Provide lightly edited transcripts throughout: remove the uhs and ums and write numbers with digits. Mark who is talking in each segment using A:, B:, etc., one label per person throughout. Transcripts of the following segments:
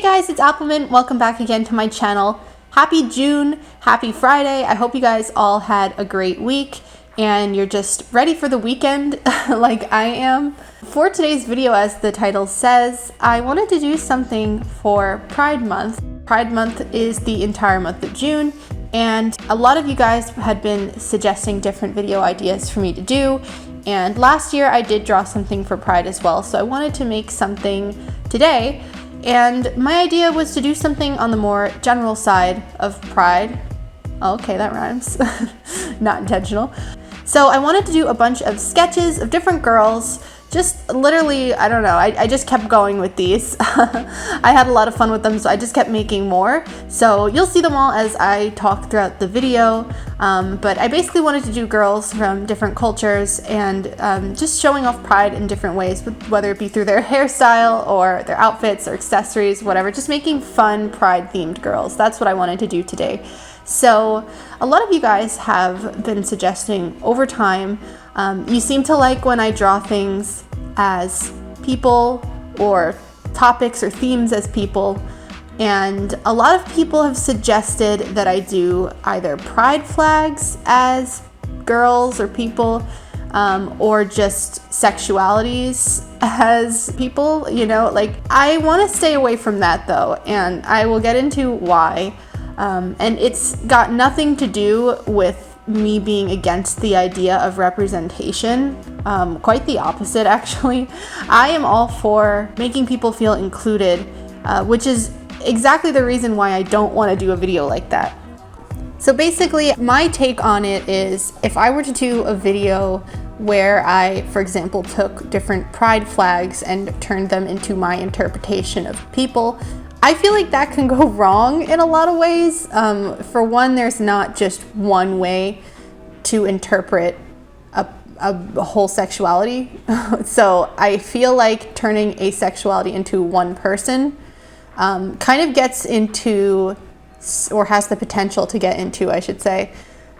A: Hey guys, it's Appleminte. Welcome back again to my channel. Happy June, happy Friday. I hope you guys all had a great week and you're just ready for the weekend like I am. For today's video, as the title says, I wanted to do something for Pride Month. Pride Month is the entire month of June, and a lot of you guys had been suggesting different video ideas for me to do. And last year I did draw something for Pride as well, so I wanted to make something today. And my idea was to do something on the more general side of Pride. Okay, that rhymes. Not intentional. So I wanted to do a bunch of sketches of different girls. Just literally, I don't know, I just kept going with these. I had a lot of fun with them, so I just kept making more. So you'll see them all as I talk throughout the video. But I basically wanted to do girls from different cultures and just showing off Pride in different ways, whether it be through their hairstyle or their outfits or accessories, whatever, just making fun Pride themed girls. That's what I wanted to do today. So a lot of you guys have been suggesting over time, you seem to like when I draw things as people or topics or themes as people, and a lot of people have suggested that I do either pride flags as girls or people, or just sexualities as people, you know, like I want to stay away from that though, and I will get into why. And it's got nothing to do with me being against the idea of representation. Quite the opposite, actually. I am all for making people feel included, which is exactly the reason why I don't want to do a video like that. So basically, my take on it is, if I were to do a video where I, for example, took different pride flags and turned them into my interpretation of people, I feel like that can go wrong in a lot of ways. For one, there's not just one way to interpret a whole sexuality. So I feel like turning a sexuality into one person kind of gets into, or has the potential to get into, I should say,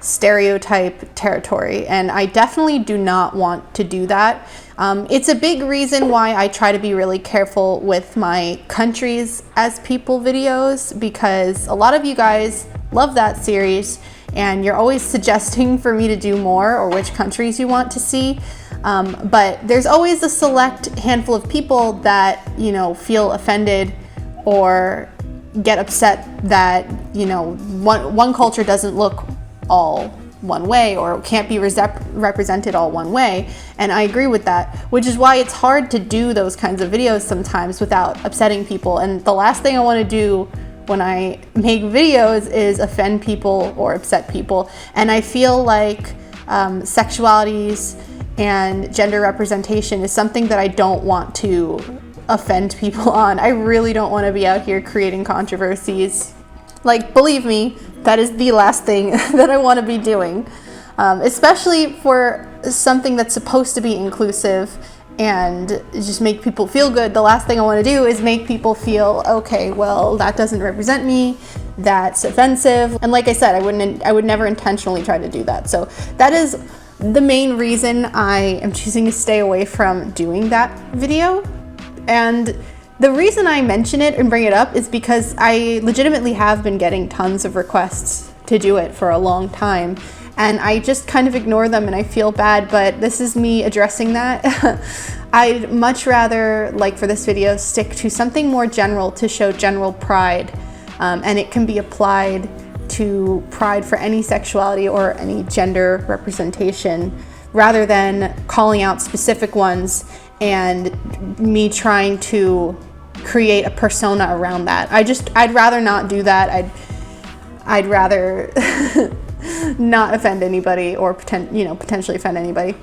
A: stereotype territory. And I definitely do not want to do that. It's a big reason why I try to be really careful with my countries as people videos, because a lot of you guys love that series and you're always suggesting for me to do more or which countries you want to see. But there's always a select handful of people that, you know, feel offended or get upset that, you know, one culture doesn't look all one way or can't be represented all one way, and I agree with that, which is why it's hard to do those kinds of videos sometimes without upsetting people. And the last thing I want to do when I make videos is offend people or upset people. And I feel like sexualities and gender representation is something that I don't want to offend people on. I really don't want to be out here creating controversies. Like, believe me, that is the last thing that I want to be doing, especially for something that's supposed to be inclusive and just make people feel good. The last thing I want to do is make people feel, okay, well, that doesn't represent me, that's offensive. And like I said, I would never intentionally try to do that. So that is the main reason I am choosing to stay away from doing that video. And the reason I mention it and bring it up is because I legitimately have been getting tons of requests to do it for a long time, and I just kind of ignore them and I feel bad, but this is me addressing that. I'd much rather, like for this video, stick to something more general to show general pride, and it can be applied to pride for any sexuality or any gender representation, rather than calling out specific ones and me trying to create a persona around that. I'd rather not do that. I'd rather not offend anybody or potentially offend anybody.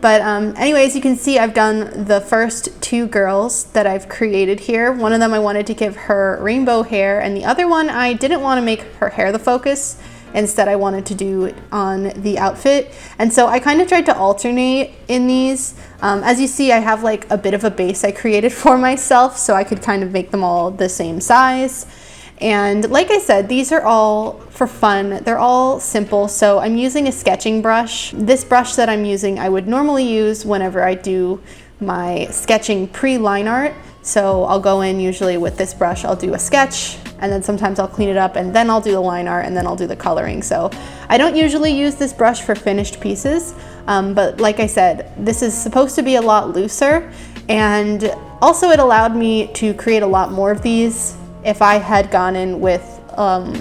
A: But anyways, you can see I've done the first two girls that I've created here. One of them I wanted to give her rainbow hair, and the other one I didn't want to make her hair the focus. Instead, I wanted to do it on the outfit. And so I kind of tried to alternate in these. As you see, I have like a bit of a base I created for myself, so I could kind of make them all the same size. And like I said, these are all for fun. They're all simple. So I'm using a sketching brush. This brush that I'm using, I would normally use whenever I do my sketching pre-line art. So I'll go in usually with this brush, I'll do a sketch, and then sometimes I'll clean it up, and then I'll do the line art, and then I'll do the coloring. So I don't usually use this brush for finished pieces, but like I said, this is supposed to be a lot looser, and also it allowed me to create a lot more of these if I had gone in with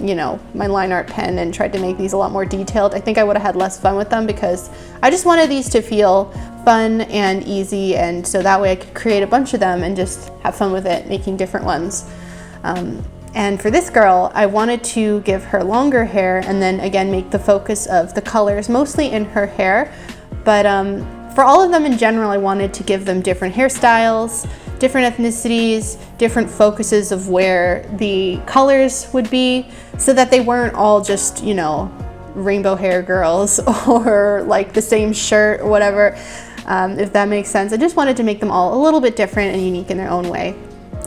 A: you know, my line art pen and tried to make these a lot more detailed. I think I would have had less fun with them because I just wanted these to feel fun and easy, and so that way I could create a bunch of them and just have fun with it, making different ones. And for this girl, I wanted to give her longer hair and then again make the focus of the colors mostly in her hair, but for all of them in general, I wanted to give them different hairstyles, different ethnicities, different focuses of where the colors would be, so that they weren't all just, you know, rainbow hair girls or like the same shirt or whatever, if that makes sense. I just wanted to make them all a little bit different and unique in their own way.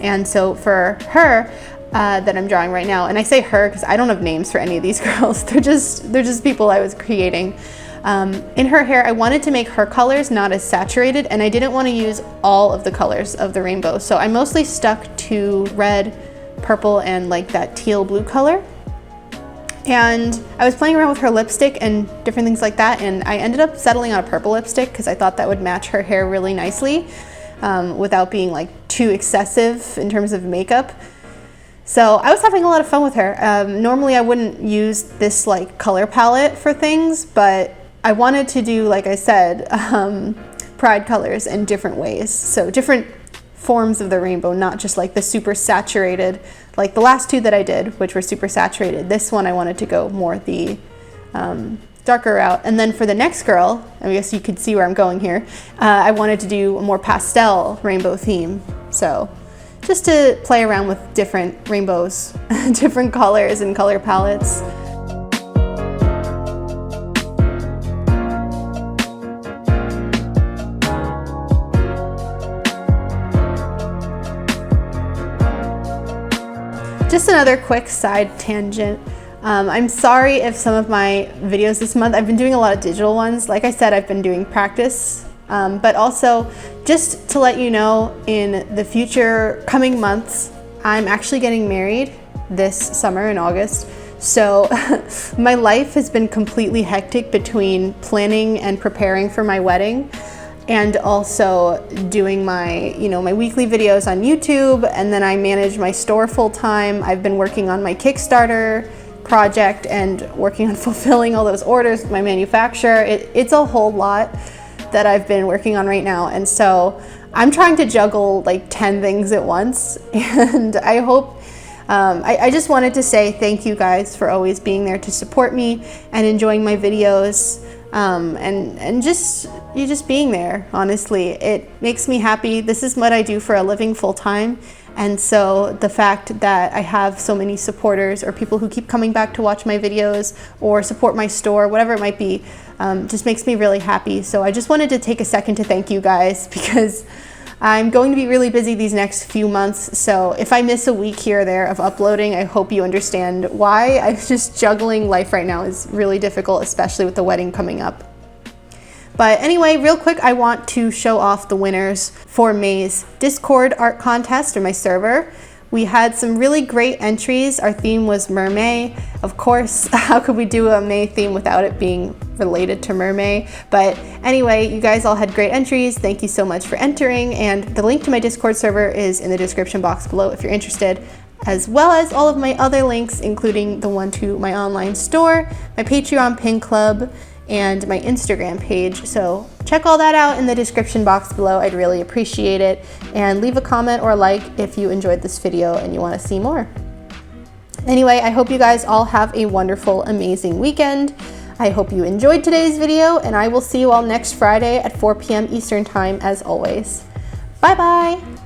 A: And so for her, that I'm drawing right now, and I say her because I don't have names for any of these girls, they're just people I was creating. In her hair, I wanted to make her colors not as saturated, and I didn't want to use all of the colors of the rainbow. So I mostly stuck to red, purple, and like that teal blue color. And I was playing around with her lipstick and different things like that, and I ended up settling on a purple lipstick because I thought that would match her hair really nicely without being like too excessive in terms of makeup. So I was having a lot of fun with her. Normally I wouldn't use this like color palette for things, but I wanted to do, like I said, pride colors in different ways. So different forms of the rainbow, not just like the super saturated, like the last two that I did, which were super saturated. This one I wanted to go more the darker route. And then for the next girl, I guess you could see where I'm going here, I wanted to do a more pastel rainbow theme. So just to play around with different rainbows, different colors and color palettes. Just another quick side tangent. I'm sorry if some of my videos this month, I've been doing a lot of digital ones. Like I said, I've been doing practice, but also just to let you know, in the future coming months, I'm actually getting married this summer in August. So my life has been completely hectic between planning and preparing for my wedding, and also doing my, you know, my weekly videos on YouTube, and then I manage my store full time. I've been working on my Kickstarter project and working on fulfilling all those orders with my manufacturer. It's a whole lot that I've been working on right now, and so I'm trying to juggle like 10 things at once, and I hope I just wanted to say thank you guys for always being there to support me and enjoying my videos. And just being there, honestly, it makes me happy. This is what I do for a living full time, and so the fact that I have so many supporters or people who keep coming back to watch my videos or support my store, whatever it might be, just makes me really happy. So I just wanted to take a second to thank you guys, because I'm going to be really busy these next few months, so if I miss a week here or there of uploading, I hope you understand why. I'm just juggling life right now is really difficult, especially with the wedding coming up. But anyway, real quick, I want to show off the winners for May's Discord art contest, or my server. We had some really great entries. Our theme was mermaid. Of course, how could we do a May theme without it being related to mermaid? But anyway, you guys all had great entries. Thank you so much for entering. And the link to my Discord server is in the description box below if you're interested, as well as all of my other links, including the one to my online store, my Patreon pin club, and my Instagram page. So check all that out in the description box below. I'd really appreciate it. And leave a comment or a like if you enjoyed this video and you want to see more. Anyway, I hope you guys all have a wonderful, amazing weekend. I hope you enjoyed today's video, and I will see you all next Friday at 4 p.m. Eastern Time as always. Bye bye!